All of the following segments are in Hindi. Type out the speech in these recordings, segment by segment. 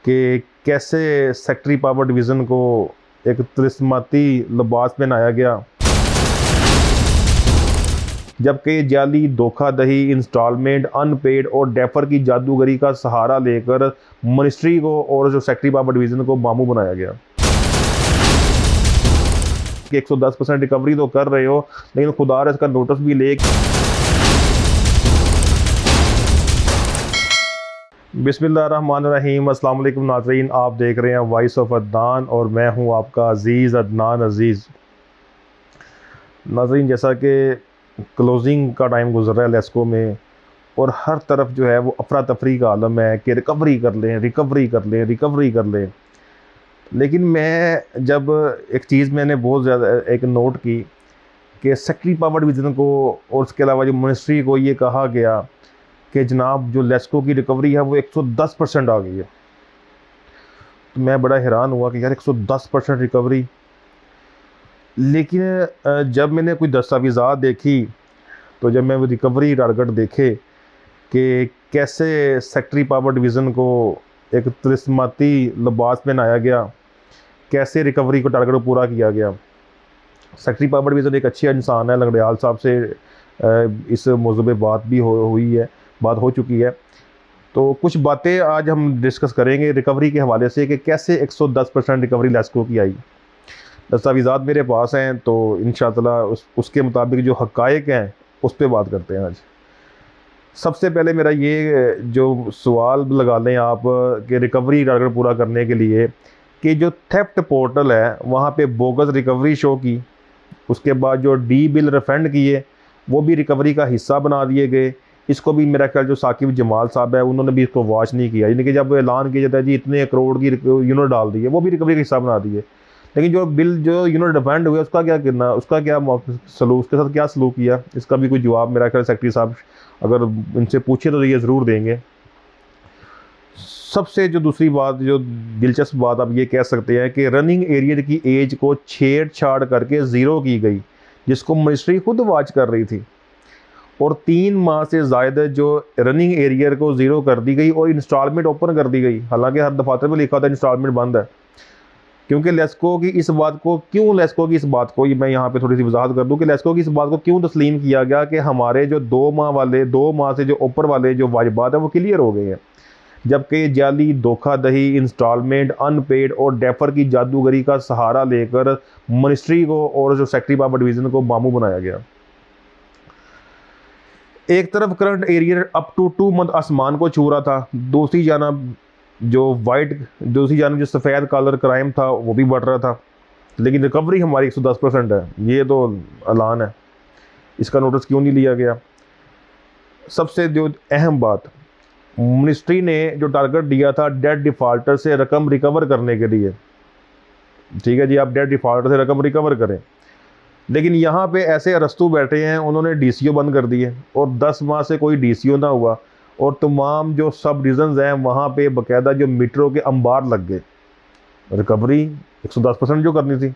कि कैसे सेक्रेटरी पावर डिवीज़न को एक तिलिस्माती लिबास पहनाया गया, जबकि जाली धोखाधड़ी, इंस्टॉलमेंट, अनपेड और डेफर की जादूगरी का सहारा लेकर मिनिस्ट्री को और जो सेक्रेटरी पावर डिवीज़न को मामू बनाया गया कि 110% रिकवरी तो कर रहे हो, लेकिन खुदा इसका नोटिस भी ले। बिस्मिल्लाहिर्रहमानिर्रहीम, अस्सलाम वालेकुम नाज़रीन, आप देख रहे हैं वॉइस ऑफ अदनान और मैं हूं आपका अज़ीज़ अदनान अज़ीज़। नाज़रीन, जैसा कि क्लोजिंग का टाइम गुजर रहा है लेस्को में और हर तरफ जो है वो अफरा तफरी का आलम है कि रिकवरी कर लें, रिकवरी कर लें, रिकवरी कर लें। लेकिन मैं जब एक चीज़ मैंने बहुत ज़्यादा एक नोट की कि सेक्रेटरी पावर डिवीज़न को और उसके अलावा जो मिनिस्ट्री को ये कहा गया कि जनाब जो लेस्को की रिकवरी है वो 110% आ गई है, तो मैं बड़ा हैरान हुआ कि यार 110% रिकवरी। लेकिन जब मैंने कोई दस्तावेज़ात देखी, तो जब मैं वो रिकवरी टारगेट देखे कि कैसे सेक्रेटरी पावर डिवीज़न को एक तिलिस्माती लिबास पहनाया गया, कैसे रिकवरी को टारगेट को पूरा किया गया। सेक्रेटरी पावर डिवीज़न एक अच्छे इंसान है, लंगड़ियाल साहब से इस मौजू पे बात भी बात हो चुकी है। तो कुछ बातें आज हम डिस्कस करेंगे रिकवरी के हवाले से कि कैसे 110% रिकवरी लेस्को की आई। दस्तावेज़ात मेरे पास हैं, तो इंशाअल्लाह उसके मुताबिक जो हक़ाइक़ हैं उस पर बात करते हैं आज। सबसे पहले मेरा ये जो सवाल लगा लें आप कि रिकवरी टारगेट पूरा करने के लिए कि जो थेफ्ट पोर्टल है वहाँ पे बोगस रिकवरी शो की, उसके बाद जो डी बिल रिफंड किए वो भी रिकवरी का हिस्सा बना दिए गए। इसको भी मेरा ख्याल जो साकिब जमाल साहब है उन्होंने भी इसको वॉच नहीं किया, यानी कि जब ऐलान किया जाता है जी इतने करोड़ की यूनिट डाल दिए, वो भी रिकवरी का हिस्सा बना दिए। लेकिन जो बिल जो यूनिट डिफेंड हुए उसका क्या करना, उसका क्या सलूक, उसके साथ क्या सलूक किया, इसका भी कोई जवाब मेरा ख्याल सेक्रेटरी साहब अगर इनसे पूछे तो ये ज़रूर देंगे। सबसे जो दूसरी बात, जो दिलचस्प बात आप ये कह सकते हैं कि रनिंग एरियर की एज को छेड़छाड़ करके ज़ीरो की गई, जिसको मिनिस्ट्री खुद वॉच कर रही थी, और 3 माह से ज़्यादा जो रनिंग एरियर को ज़ीरो कर दी गई और इंस्टॉलमेंट ओपन कर दी गई। हालांकि हर दफातर में लिखा था इंस्टॉलमेंट बंद है, क्योंकि लेस्को की इस बात को मैं यहाँ पे थोड़ी सी वजाहत कर दूँ कि लेस्को की इस बात को क्यों तस्लीम किया गया कि हमारे जो 2 माह से जो ऊपर वाले जो वाजिबात है वो क्लियर हो गए हैं, जबकि जाली धोखाधड़ी, इंस्टॉलमेंट, अनपेड और डेफर की जादूगरी का सहारा लेकर मिनिस्ट्री को और जो सेक्रेटरी पावर डिवीज़न को मामू बनाया गया। एक तरफ current arrear up to 2 month आसमान को छू रहा था, दूसरी जानब जो सफ़ेद कलर क्राइम था वो भी बढ़ रहा था। लेकिन रिकवरी हमारी 110% है, ये तो ऐलान है, इसका नोटिस क्यों नहीं लिया गया। सबसे जो अहम बात, मिनिस्ट्री ने जो टारगेट दिया था डेट डिफ़ाल्टर से रकम रिकवर करने के लिए, ठीक है जी, आप डेट डिफ़ाल्टर से रकम रिकवर करें, लेकिन यहाँ पे ऐसे अरस्तू बैठे हैं, उन्होंने डीसीओ बंद कर दिए और 10 माह से कोई डीसीओ ना हुआ, और तमाम जो सब डिवीज़न्स हैं वहाँ पे बाकायदा जो मीटरों के अंबार लग गए। रिकवरी 110% जो करनी थी।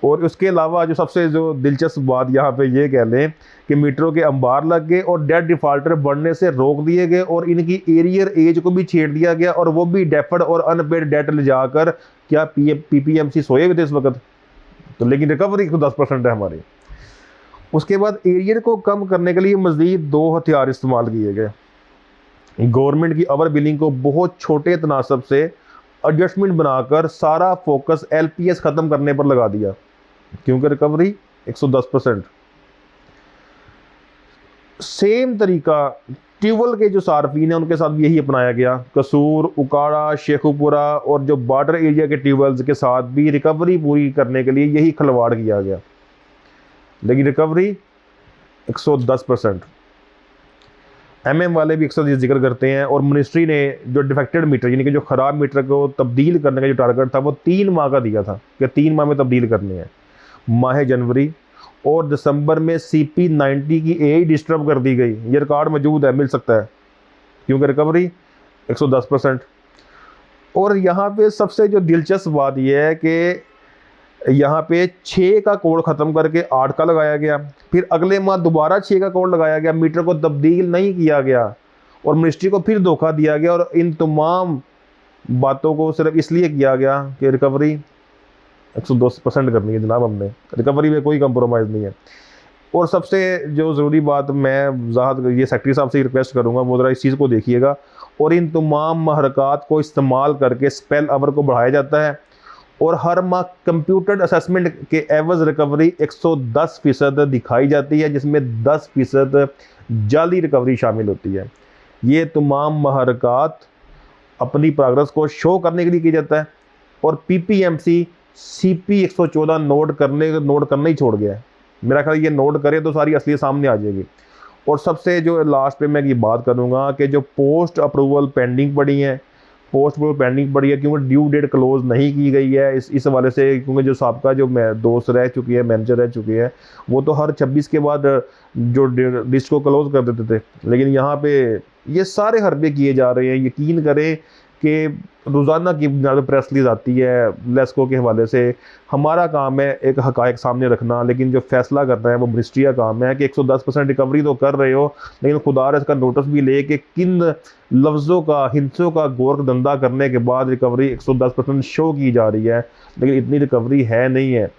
और उसके अलावा जो सबसे जो दिलचस्प बात यहाँ पे ये कह लें कि मीटरों के अंबार लग गए और डेट डिफ़ाल्टर बढ़ने से रोक दिए गए और इनकी एरियर एज को भी छेड़ दिया गया, और वो भी डेफर्ड और अनपेड डेट ले जाकर क्या PPMC सोए हुए थे इस वक्त। तो लेकिन रिकवरी 110% है हमारी। उसके बाद एरियर को कम करने के लिए मज़ीद 2 हथियार इस्तेमाल किए गए। गवर्नमेंट की ओवर बिलिंग को बहुत छोटे तनासब से एडजस्टमेंट बनाकर सारा फोकस LPS ख़त्म करने पर लगा दिया, क्योंकि रिकवरी 110%। सेम तरीका ट्यूबवेल के जो सार्फिन हैं उनके साथ भी यही अपनाया गया। कसूर, उकाड़ा, शेखुपुरा और जो बॉर्डर एरिया के ट्यूबवेल्स के साथ भी रिकवरी पूरी करने के लिए यही खिलवाड़ किया गया, लेकिन रिकवरी 110%। MM वाले भी अक्सर ये जिक्र करते हैं, और मिनिस्ट्री ने जो डिफेक्टेड मीटर यानी कि जो ख़राब मीटर को तब्दील करने का जो टारगेट था वो 3 माह का दिया था कि 3 माह में तब्दील करने हैं। माह जनवरी और दिसंबर में CP90 की एज डिस्टर्ब कर दी गई, ये रिकॉर्ड मौजूद है, मिल सकता है, क्योंकि रिकवरी 110%। और यहाँ पे सबसे जो दिलचस्प बात यह है कि यहाँ पे 6 का कोड ख़त्म करके 8 का लगाया गया, फिर अगले माह दोबारा 6 का कोड लगाया गया, मीटर को तब्दील नहीं किया गया और मिनिस्ट्री को फिर धोखा दिया गया। और इन तमाम बातों को सिर्फ इसलिए किया गया कि रिकवरी 110% करनी है जनाब, हमने रिकवरी में कोई कंप्रोमाइज़ नहीं है। और सबसे जो ज़रूरी बात मैं ज़ाहिर ये सेक्रेटरी साहब से रिक्वेस्ट करूँगा, वो ज़रा इस चीज़ को देखिएगा, और इन तमाम महरक़ात को इस्तेमाल करके स्पेल आवर को बढ़ाया जाता है और हर माह कंप्यूटर्ड असेसमेंट के एवज़ रिकवरी 110% दिखाई जाती है, जिसमें 10% जाली रिकवरी शामिल होती है। ये तमाम महरक़ात अपनी प्रोग्रेस को शो करने के लिए किया जाता है, और PPMC CP 114 नोट करना ही छोड़ गया है। मेरा ख्याल ये नोट करे तो सारी असलियत सामने आ जाएगी। और सबसे जो लास्ट पे मैं ये बात करूँगा कि जो पोस्ट अप्रूवल पेंडिंग पड़ी है, क्योंकि ड्यू डेट क्लोज नहीं की गई है इस हवाले से, क्योंकि जो साबका जो दोस्त रह चुकी है, मैनेजर रह चुकी है, वो तो हर 26 के बाद जो लिस्ट को क्लोज कर देते थे, लेकिन यहाँ पे ये सारे हरबे किए जा रहे हैं। यकीन करें कि रोज़ाना की बुनियाद प्रेस रिलीज आती है लेस्को के हवाले से। हमारा काम है एक हक़ाइक़ सामने रखना, लेकिन जो फैसला करना है वो मिनिस्ट्री का काम है कि 110% रिकवरी तो कर रहे हो, लेकिन खुदा इसका नोटिस भी ले कि किन लफ्ज़ों का, हिंसों का गोरख धंधा करने के बाद रिकवरी 110% शो की जा रही है, लेकिन इतनी रिकवरी है नहीं है।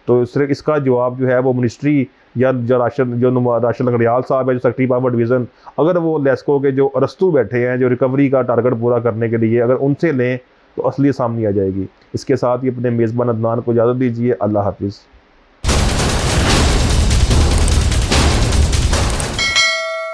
तो सिर्फ इसका जवाब जो है वो मिनिस्ट्री या जो राशन लंगड़ियाल साहब है, जो सेक्रेटरी पावर डिवीज़न, अगर वो लेस्को के जो अरस्तू बैठे हैं जो रिकवरी का टारगेट पूरा करने के लिए, अगर उनसे लें तो असली सामने आ जाएगी। इसके साथ ही अपने मेज़बान अदनान को इजाज़त दीजिए। अल्लाह हाफिज़।